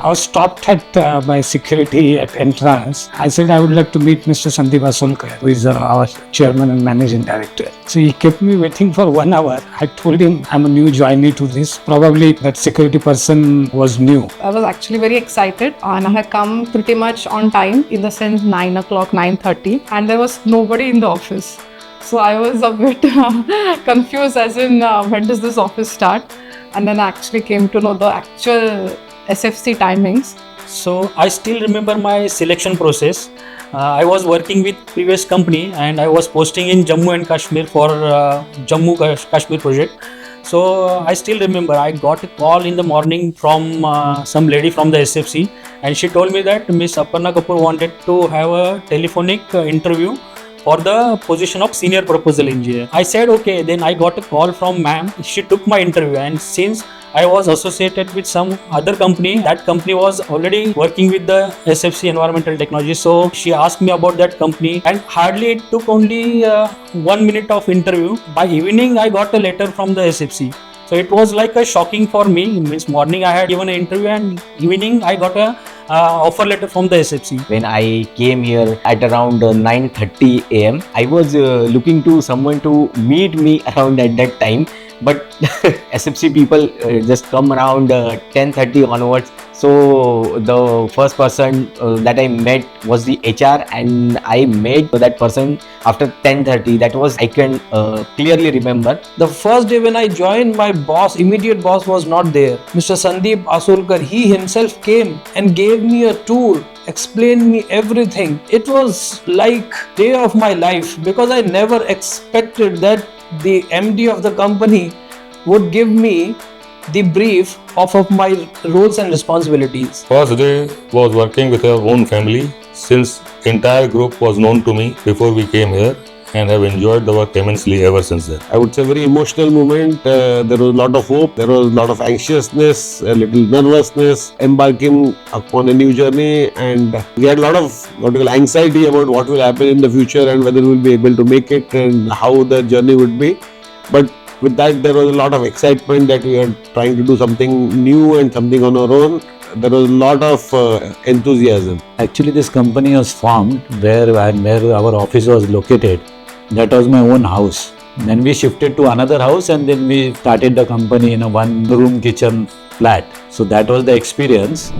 I was stopped at by security at entrance. I said I would like to meet Mr. Sandeep Asolkar, who is our chairman and managing director. So he kept me waiting for 1 hour. I told him I'm a new joinee to this. Probably that security person was new. I was actually very excited and I had come pretty much on time, in the sense 9 o'clock, 9:30, and there was nobody in the office. So I was a bit confused as in when does this office start? And then I actually came to know the actual SFC timings. So I still remember my selection process. I was working with previous company and I was posting in Jammu and Kashmir for Jammu Kashmir project. So I still remember I got a call in the morning from some lady from the SFC, and she told me that Miss Aparna Kapoor wanted to have a telephonic interview for the position of senior proposal engineer. I said okay, then I got a call from ma'am. She took my interview, and since I was associated with some other company, that company was already working with the SFC Environmental Technology. So she asked me about that company, and hardly it took only 1 minute of interview. By evening, I got a letter from the SFC. So it was like a shocking for me. Means morning I had given an interview, and evening I got a offer letter from the SFC. When I came here at around 9:30 a.m., I was looking to someone to meet me around at that time. But SFC people just come around 10:30 onwards. So the first person that I met was the HR, and I met that person after 10:30. That was, I can clearly remember. The first day when I joined, my boss, immediate boss, was not there. Mr. Sandeep Asolkar, he himself came and gave me a tour, explained me everything. It was like day of my life, because I never expected that the MD of the company would give me the brief of my roles and responsibilities. First day was working with our own family, since entire group was known to me before we came here, and have enjoyed the work immensely ever since then. I would say very emotional moment. There was a lot of hope, there was a lot of anxiousness, a little nervousness, embarking upon a new journey, and we had a lot of anxiety about what will happen in the future and whether we'll be able to make it and how the journey would be. But with that, there was a lot of excitement that we are trying to do something new and something on our own. There was a lot of enthusiasm. Actually, this company was formed where our office was located. That was my own house. Then we shifted to another house, and then we started the company in a one-room kitchen flat. So that was the experience.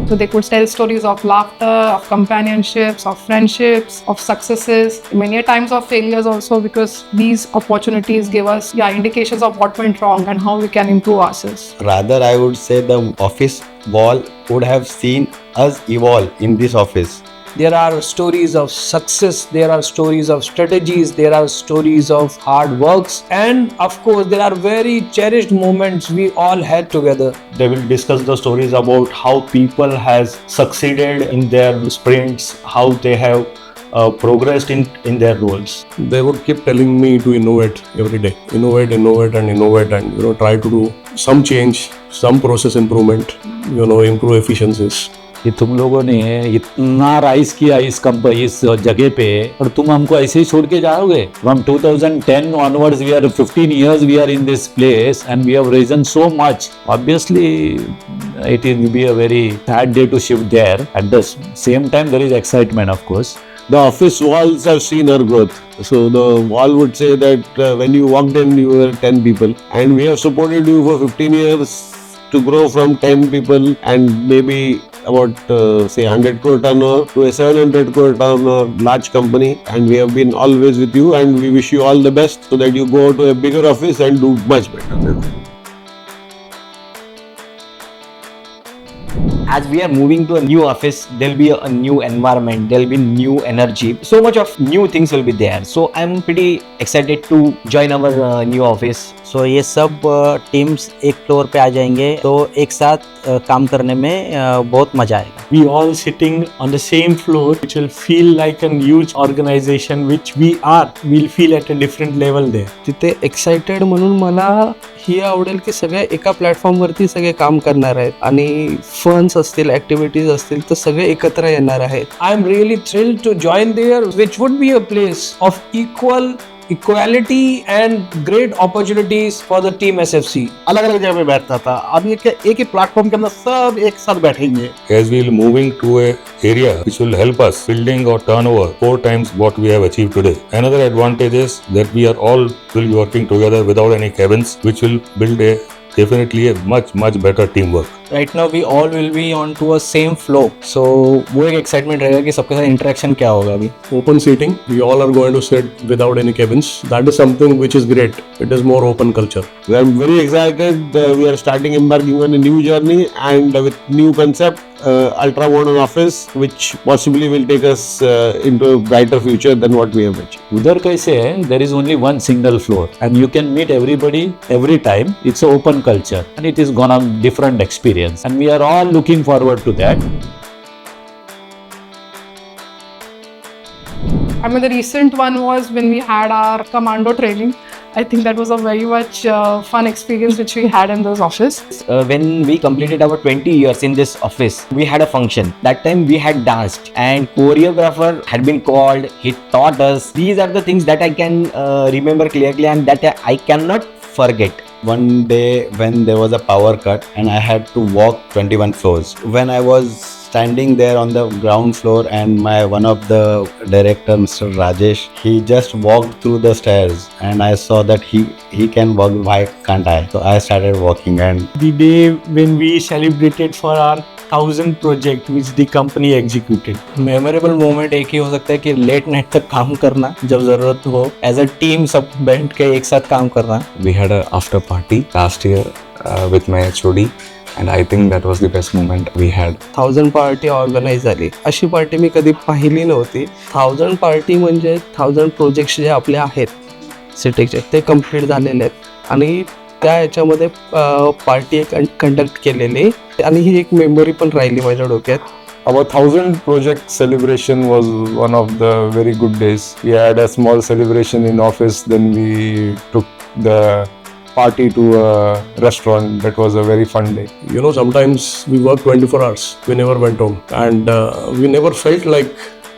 So they could tell stories of laughter, of companionships, of friendships, of successes, many times of failures also, because these opportunities give us indications of what went wrong and how we can improve ourselves. Rather, I would say the office wall would have seen us evolve in this office. There are stories of success, there are stories of strategies, there are stories of hard works, and of course there are very cherished moments we all had together. They will discuss the stories about how people has succeeded in their sprints, how they have progressed in their roles. They would keep telling me to innovate every day. Innovate and try to do some change, some process improvement, improve efficiencies. कि तुम लोगों ने इतना rise किया इस जगह पे, और तुम हमको ऐसे ही छोड़ के जाओगे? From 2010 onwards, we are 15 years we are in this place, and we have risen so much. Obviously, it will be a very sad day to shift there. At the same time, there is excitement, of course. The office walls have seen our growth. So the wall would say that when you walked in, you were 10 people, and we have supported you for 15 years to grow from 10 people and maybe about say 100 crore turnover to a 700 crore turnover large company, and we have been always with you, and we wish you all the best so that you go to a bigger office and do much better. As we are moving to a new office, there'll be a new environment, there'll be new energy. So much of new things will be there. So I'm pretty excited to join our new office. So ये सब teams एक floor पे आ जाएंगे, तो एक साथ काम करने में बहुत मजा आएगा. We all sitting on the same floor, which will feel like a huge organization, which we are. We'll feel at a different level there. तिथे एक्साइटेड म्हणून मला ही आवडेल की सगळे एका प्लॅटफॉर्मवरती सगळे काम करणार आहेत, आणि फन्स असतील, ऍक्टिव्हिटीज असतील, तर सगळे एकत्र येणार आहेत. I am really thrilled to join there, which would be a place of equal equality and great opportunities for the team SFC. अलग अलग जगह पे बैठता था, अब ये क्या एक ही प्लेटफॉर्म के अंदर सब एक साथ बैठेंगे. As we will moving to a area which will help us building our turnover 4 times what we have achieved today. Another advantage is that we are all will be working together without any cabins, which will build a definitely a much better teamwork. Right now we all will be on to a same flow, so वो एक excitement रहेगा कि सबके साथ interaction क्या होगा अभी. Open seating, we all are going to sit without any cabins. That is something which is great. It is more open culture. I'm very excited. We are starting embarking on a new journey and with new concept, ultra modern office, which possibly will take us into a brighter future than what we have achieved. उधर कैसे है, there is only one single floor and you can meet everybody every time. It's an open culture and it is gonna different experience and we are all looking forward to that. I mean, the recent one was when we had our commando training. I think that was a very much fun experience which we had in this office. When we completed our 20 years in this office, we had a function. That time we had danced and choreographer had been called. He taught us. These are the things that I can remember clearly and that I cannot forget. One day when there was a power cut and I had to walk 21 floors. When I was standing there on the ground floor and my one of the director, Mr. Rajesh, he just walked through the stairs and I saw that he can walk, why can't I? So I started walking. And The day when we celebrated for our 1000 project which the company executed. Memorable moment एक ही हो सकता है कि late night तक काम करना जब जरूरत हो, as a team सब बैठ के एक साथ काम करना. We had a after party last year with my HOD. And I think that was the best moment we had. 1000 party organise झाली. अशी पार्टी मी कधी पाहिली नव्हती. 1000 पार्टी म्हणजे 1000 प्रोजेक्ट्स जे आपले आहेत सिटीचे ते कम्प्लीट झालेले आहेत आणि त्या याच्यामध्ये पार्टी कंडक्ट केलेली आणि ही एक मेमरी पण राहिली माझ्या डोक्यात. Our 1000 project celebration was one of the very good days. We had a small celebration in office, then we took the party to a restaurant. That was a very fun day. You know, sometimes we worked 24 hours. We never went home and we never felt like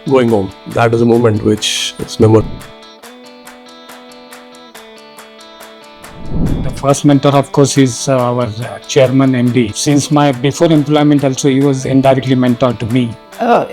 going home. That is a moment which is memorable. The first mentor, of course, is our chairman MD. Since my before employment also, he was indirectly mentored to me.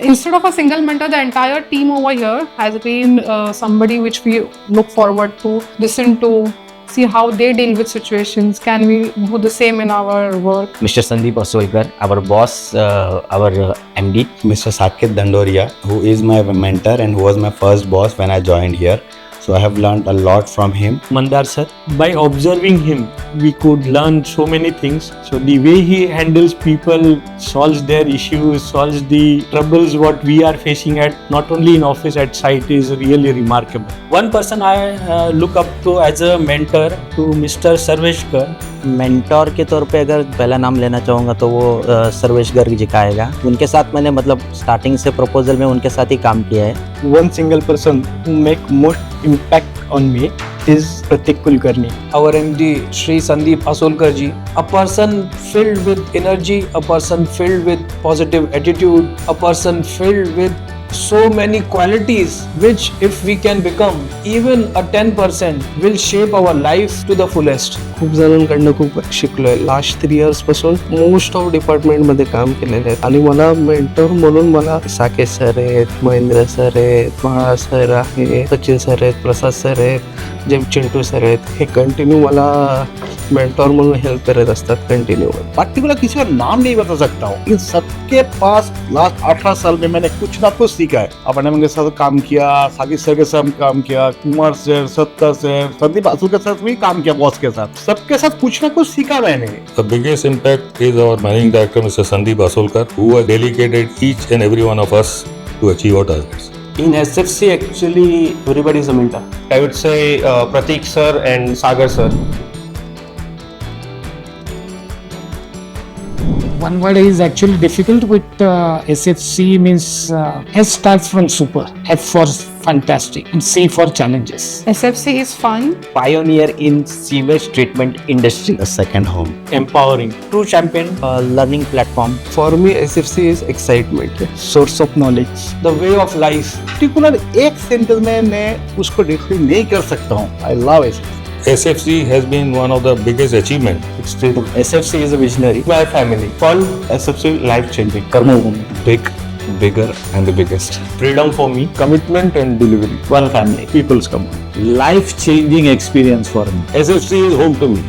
Instead of a single mentor, the entire team over here has been somebody which we look forward to, listen to, see how they deal with situations. Can we do the same in our work? Mr. Sandeep Asolkar, our boss, our MD. Mr. Saket Dandoria, who is my mentor and who was my first boss when I joined here. So I have learned a lot from him. Mandar sir, by observing him, we could learn so many things. So the way he handles people, solves their issues, solves the troubles what we are facing at not only in office at site is really remarkable. One person I look up to as a mentor to Mr. Sarveshkar. Mentor के तौर पे अगर पहला नाम लेना चाहूँगा तो वो सर्वेश गर्ग जी का आएगा. उनके साथ मैंने मतलब स्टार्टिंग से प्रपोजल में उनके साथ ही काम किया है. One single person who make most impact on me is Pratik Kulkarni. Our MD Shri Sandeep Asolkar ji, a person filled with energy, a person filled with positive attitude, a person filled with so many qualities which if we can become even a 10% will shape our life to the fullest. खूप जणांकडनं खूप शिकलोय. Last 3 years पासून most of department मध्ये काम केलेले आहे आणि मला मेंटर म्हणून मला साकेत सर आहेत, महेंद्र सर आहेत, बाळा सर आहे, सचिन सर आहेत, प्रसाद सर आहेत, जे चिंटू सर आहेत, हे कंटिन्यू मला मेंटोर म्हणून हेल्प करत असतात कंटिन्यू. पर्टिकुलर किसी का नाम नहीं बता सकता हूँ. इन सबके पास लास्ट 18 साल में मैंने कुछ ना कुछ सीखा है. अपने उनके साथ काम किया, साकिब सर के साथ काम किया, कुमार सर, सत्ता सर, संदीप आसुल के साथ भी काम किया बॉस के साथ. सबके साथ कुछ ना कुछ सीखा मैंने. The biggest impact is our managing director, Mr. Sandeep Asolkar, who has dedicated each and every one of us to achieve our targets. In SFC actually everybody is a mentor. I would say Pratik sir and Sagar sir. One word is actually difficult with SFC means S starts from super. F for fantastic, and C for challenges. SFC is fun. Pioneer in sewage treatment industry. A second home. Empowering. True champion. learning platform. For me, SFC is excitement, Source of knowledge. the way of life. Particular एक sentence में मैं उसको describe नहीं कर सकता हूँ. I love it. SFC has been one of the biggest achievement. SFC is a visionary. My family. Fun. SFC life changing. Karmabhumi. Big, bigger, and the biggest. Freedom for me. Commitment and delivery. One family. People's company. Life changing experience for me. SFC is home to me.